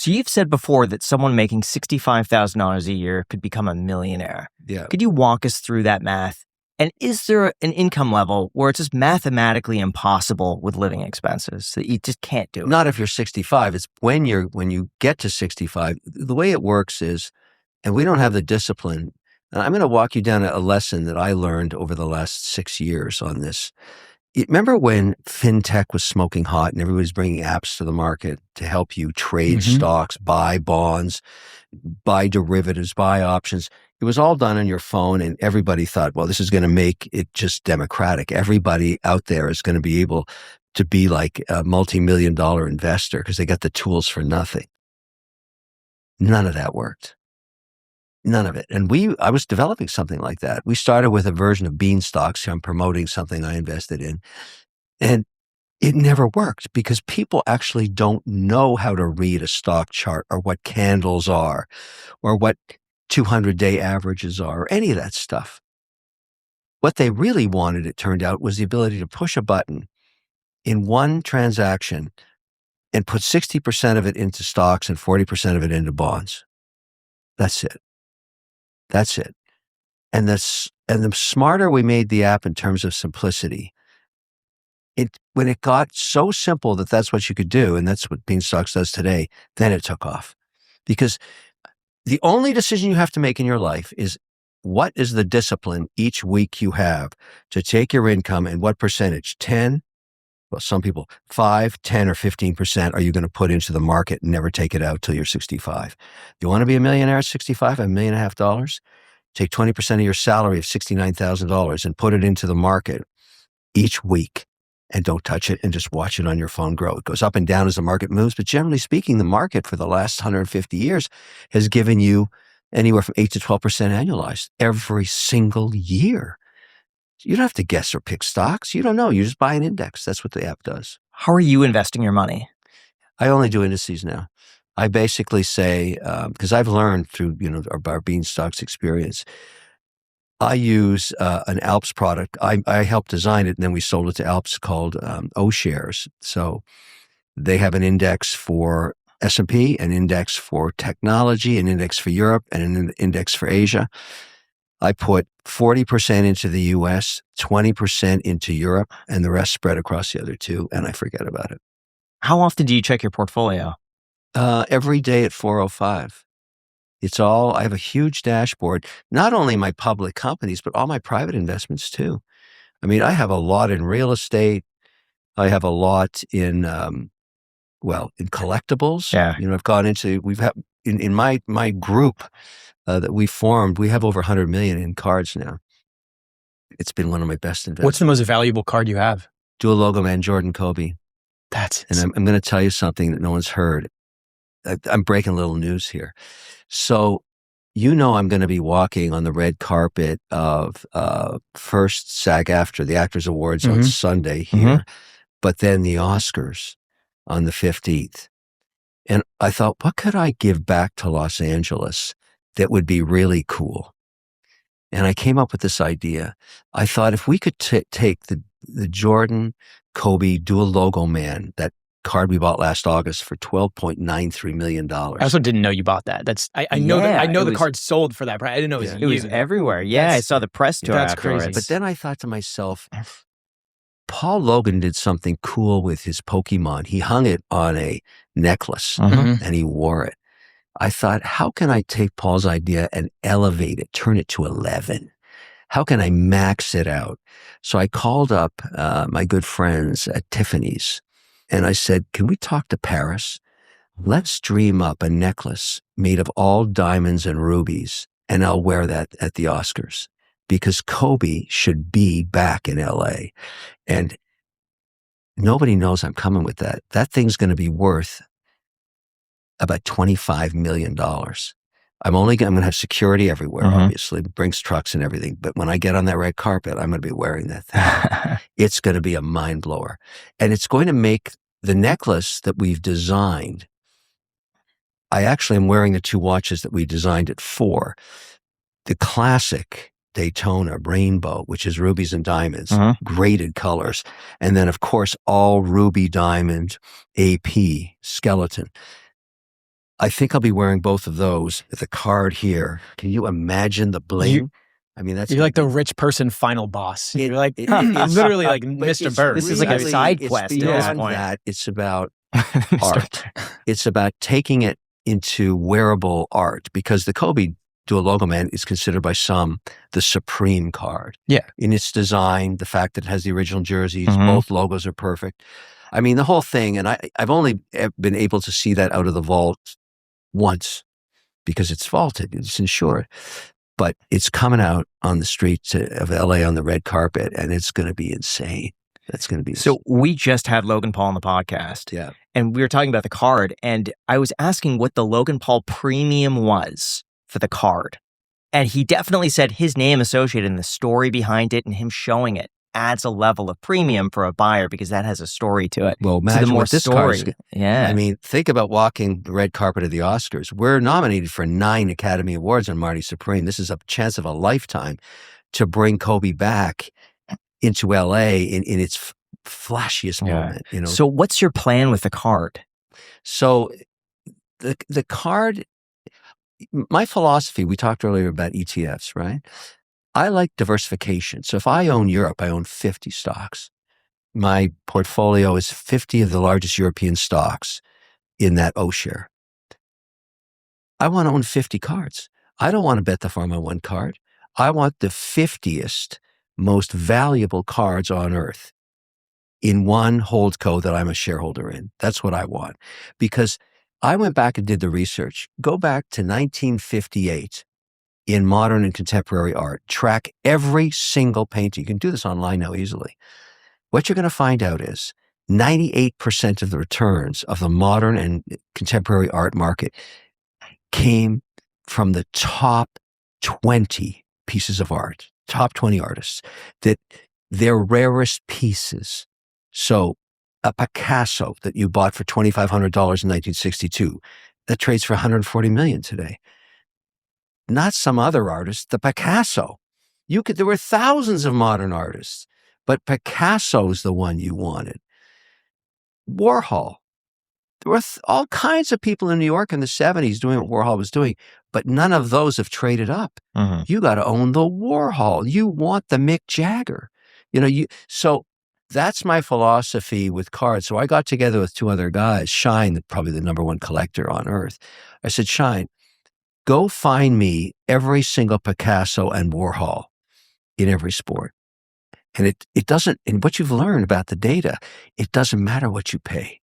So you've said before that someone making $65,000 a year could become a millionaire. Yeah. Could you walk us through that math? And is there an income level where it's just mathematically impossible with living expenses that you just can't do it? Not if you're 65. It's when you get to 65. The way it works is, and we don't have the discipline. And I'm going to walk you down a lesson that I learned over the last 6 years on this. Remember when fintech was smoking hot and everybody's bringing apps to the market to help you trade stocks, buy bonds, buy derivatives, buy options? It was all done on your phone, and everybody thought, well, this is going to make it just democratic. Everybody out there is going to be able to be like a multi-million-dollar investor because they got the tools for nothing. None of that worked. None of it. And I was developing something like that. We started with a version of bean stocks. I'm promoting something I invested in. And it never worked because people actually don't know how to read a stock chart or what candles are or what 200-day averages are or any of that stuff. What they really wanted, it turned out, was the ability to push a button in one transaction and put 60% of it into stocks and 40% of it into bonds. That's it. That's it. And the smarter we made the app in terms of simplicity, when it got so simple that that's what you could do, and that's what Beanstocks does today, then it took off. Because the only decision you have to make in your life is what is the discipline each week you have to take your income and what percentage, 10, well, some people 5, 10, or 15% are you going to put into the market and never take it out till you're 65. You want to be a millionaire at 65, $1.5 million? Take 20% of your salary of $69,000 and put it into the market each week and don't touch it and just watch it on your phone grow. It goes up and down as the market moves, but generally speaking, the market for the last 150 years has given you anywhere from 8 to 12% annualized every single year. You don't have to guess or pick stocks. You don't know. You just buy an index. That's what the app does. How are you investing your money? I only do indices now. I basically say, because I've learned through our Beanstocks experience, I use an 𝗖𝗢𝗡𝗡𝗘𝗖𝗧 product. I helped design it, and then we sold it to 𝗖𝗢𝗡 called 𝗖𝗢𝗡𝗡𝗖𝗧. So they have an index for S&P, an index for technology, an index for Europe, and an index for Asia. I put 40% into the US, 20% into Europe, and the rest spread across the other two, and I forget about it. How often do you check your portfolio? Every day at 4:05. I have a huge dashboard, not only my public companies, but all my private investments too. I mean, I have a lot in real estate. I have a lot in collectibles. Yeah. I've gone into, in my group that we formed, we have over 100 million in cards now. It's been one of my best investments. What's the most valuable card you have? Dual logo man, Jordan Kobe. And I'm going to tell you something that no one's heard. I'm breaking a little news here. So, I'm going to be walking on the red carpet of first SAG-AFTRA, the Actors Awards on Sunday here, but then the Oscars on the 15th. And I thought, what could I give back to Los Angeles that would be really cool? And I came up with this idea. I thought if we could take the Jordan Kobe dual logo man, that card we bought last August for $12.93 million. I also didn't know you bought that. I know the card sold for that price. I didn't know it was everywhere. Yeah, I saw the press tour afterwards. crazy. But then I thought to myself, Paul Logan did something cool with his Pokemon. He hung it on a necklace and he wore it. I thought, how can I take Paul's idea and elevate it, turn it to 11? How can I max it out? So I called up my good friends at Tiffany's and I said, can we talk to Paris? Let's dream up a necklace made of all diamonds and rubies, and I'll wear that at the Oscars because Kobe should be back in LA. And nobody knows I'm coming with that. That thing's going to be worth about $25 million. I'm going to have security everywhere, obviously. It brings trucks and everything. But when I get on that red carpet, I'm going to be wearing that thing. It's going to be a mind blower. And it's going to make the necklace that we've designed. I actually am wearing the two watches that we designed it for. The classic Daytona Rainbow, which is rubies and diamonds, graded colors. And then, of course, all ruby diamond AP skeleton. I think I'll be wearing both of those with a card here. Can you imagine the bling? You're like the rich person final boss. You're like literally like Mr. Burns. This is like a side quest. It's beyond that. It's about art. It's about taking it into wearable art, because the Kobe Dual Logo Man is considered by some the supreme card. Yeah. In its design, the fact that it has the original jerseys, both logos are perfect. I mean, the whole thing, and I've only been able to see that out of the vault once because it's vaulted, it's insured. But it's coming out on the streets of LA on the red carpet, and it's going to be insane. That's going to be So we just had Logan Paul on the podcast. Yeah. And we were talking about the card, and I was asking what the Logan Paul premium was for the card. And he definitely said his name associated in the story behind it and him showing it adds a level of premium for a buyer because that has a story to it. Well, imagine what this card is. Yeah. I mean, think about walking the red carpet of the Oscars. We're nominated for 9 Academy Awards on Marty Supreme. This is a chance of a lifetime to bring Kobe back into LA in its flashiest moment. You know. So what's your plan with the card? So the card, my philosophy, we talked earlier about ETFs, right? I like diversification. So if I own Europe, I own 50 stocks. My portfolio is 50 of the largest European stocks in that O share. I want to own 50 cards. I don't want to bet the farm on one card. I want the 50th most valuable cards on earth in one holdco that I'm a shareholder in. That's what I want. Because I went back and did the research. Go back to 1958 in modern and contemporary art. Track every single painting. You can do this online now easily. What you're going to find out is 98% of the returns of the modern and contemporary art market came from the top 20 pieces of art, top 20 artists, that their rarest pieces. So a Picasso that you bought for $2,500 in 1962, that trades for $140 million today. Not some other artist, the Picasso. There were thousands of modern artists, but Picasso's the one you wanted. Warhol. There were all kinds of people in New York in the 70s doing what Warhol was doing, but none of those have traded up. You got to own the Warhol. You want the Mick Jagger. So that's my philosophy with cards. So I got together with 2 other guys, Shine, probably the #1 collector on earth. I said, Shine, go find me every single Picasso and Warhol in every sport. And it doesn't, and what you've learned about the data, it doesn't matter what you pay.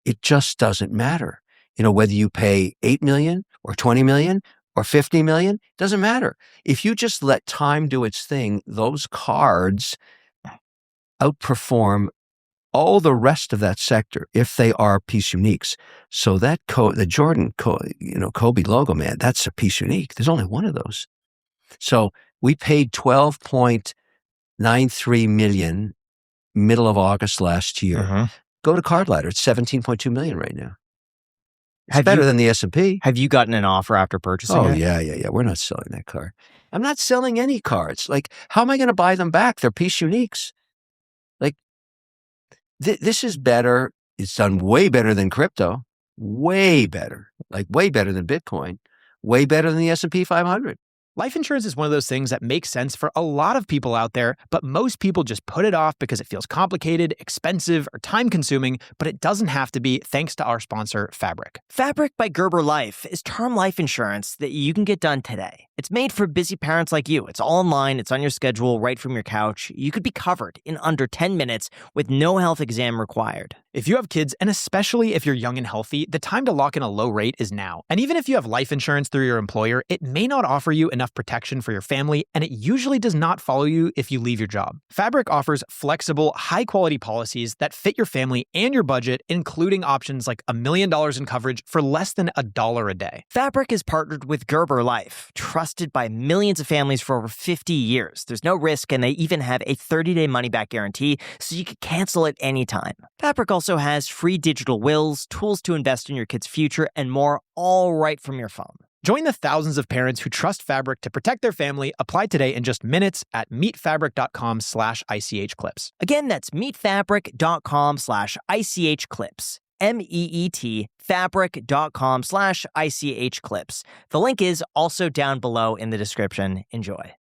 It just doesn't matter. Whether you pay 8 million or 20 million or 50 million, doesn't matter. If you just let time do its thing, those cards outperform all the rest of that sector if they are piece uniques. So that the Jordan, Kobe logo, man, that's a piece unique. There's only one of those. So we paid 12.93 million middle of August last year. Go to Card Ladder. It's 17.2 million right now. It's better than the S&P. Have you gotten an offer after purchasing it? Yeah. We're not selling that card. I'm not selling any cards. Like, how am I going to buy them back? They're piece uniques. Like, this is better. It's done way better than crypto. Way better. Like, way better than Bitcoin. Way better than the S&P 500. Life insurance is one of those things that makes sense for a lot of people out there, but most people just put it off because it feels complicated, expensive, or time-consuming, but it doesn't have to be thanks to our sponsor, Fabric. Fabric by Gerber Life is term life insurance that you can get done today. It's made for busy parents like you. It's all online. It's on your schedule, right from your couch. You could be covered in under 10 minutes with no health exam required. If you have kids, and especially if you're young and healthy, the time to lock in a low rate is now. And even if you have life insurance through your employer, it may not offer you enough protection for your family, and it usually does not follow you if you leave your job. Fabric offers flexible, high-quality policies that fit your family and your budget, including options like $1 million in coverage for less than $1 a day. Fabric is partnered with Gerber Life, trusted by millions of families for over 50 years. There's no risk, and they even have a 30-day money-back guarantee, so you can cancel at any time. Fabric also has free digital wills, tools to invest in your kid's future, and more, all right from your phone. Join the thousands of parents who trust Fabric to protect their family. Apply today in just minutes at meetfabric.com/ICHclips. Again, that's meetfabric.com/ICHclips. MEET fabric.com/ICH clips. The link is also down below in the description. Enjoy.